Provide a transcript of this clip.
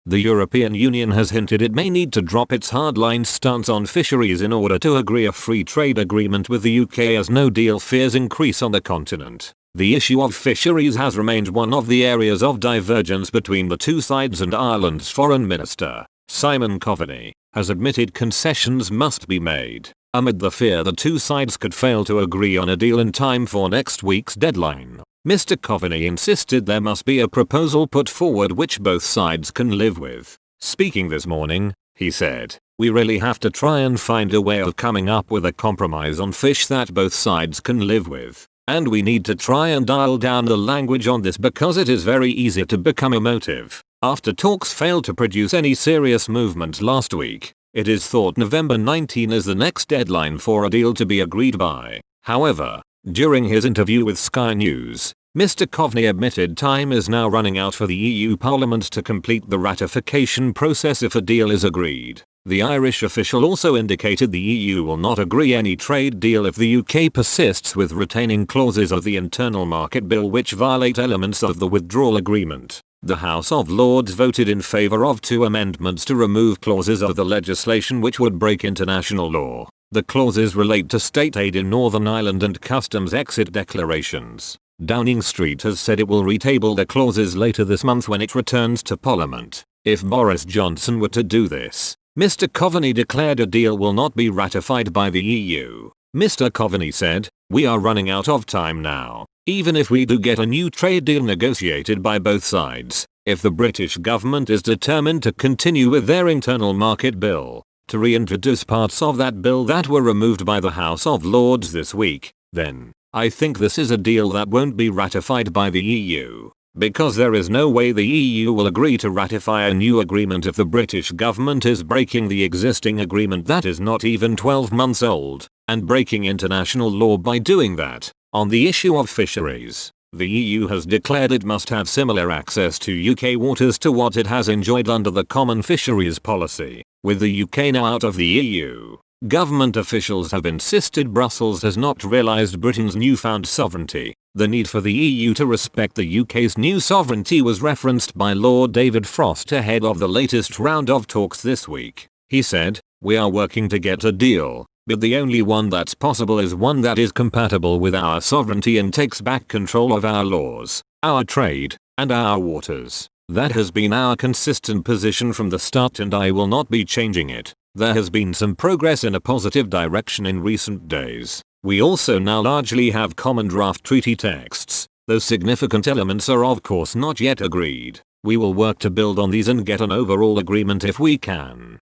The European Union has hinted it may need to drop its hardline stance on fisheries in order to agree a free trade agreement with the UK as no deal fears increase on the continent. The issue of fisheries has remained one of the areas of divergence between the two sides, and Ireland's Foreign Minister, Simon Coveney, has admitted concessions must be made, amid the fear the two sides could fail to agree on a deal in time for next week's deadline. Mr. Coveney insisted there must be a proposal put forward which both sides can live with. Speaking this morning, he said, "We really have to try and find a way of coming up with a compromise on fish that both sides can live with. And we need to try and dial down the language on this because it is very easy to become emotive." After talks failed to produce any serious movement last week, it is thought November 19 is the next deadline for a deal to be agreed by. However, during his interview with Sky News, Mr. Coveney admitted time is now running out for the EU Parliament to complete the ratification process if a deal is agreed. The Irish official also indicated the EU will not agree any trade deal if the UK persists with retaining clauses of the Internal Market Bill which violate elements of the withdrawal agreement. The House of Lords voted in favour of 2 amendments to remove clauses of the legislation which would break international law. The clauses relate to state aid in Northern Ireland and customs exit declarations. Downing Street has said it will retable the clauses later this month when it returns to Parliament. If Boris Johnson were to do this, Mr. Coveney declared a deal will not be ratified by the EU. Mr. Coveney said, "We are running out of time now. Even if we do get a new trade deal negotiated by both sides, if the British government is determined to continue with their internal market bill, to reintroduce parts of that bill that were removed by the House of Lords this week, then I think this is a deal that won't be ratified by the EU. Because there is no way the EU will agree to ratify a new agreement if the British government is breaking the existing agreement that is not even 12 months old, and breaking international law by doing that." On the issue of fisheries, the EU has declared it must have similar access to UK waters to what it has enjoyed under the Common Fisheries Policy. With the UK now out of the EU, government officials have insisted Brussels has not realised Britain's newfound sovereignty. The need for the EU to respect the UK's new sovereignty was referenced by Lord David Frost ahead of the latest round of talks this week. He said, "We are working to get a deal, but the only one that's possible is one that is compatible with our sovereignty and takes back control of our laws, our trade, and our waters. That has been our consistent position from the start and I will not be changing it." There has been some progress in a positive direction in recent days. We also now largely have common draft treaty texts, though significant elements are of course not yet agreed. We will work to build on these and get an overall agreement if we can.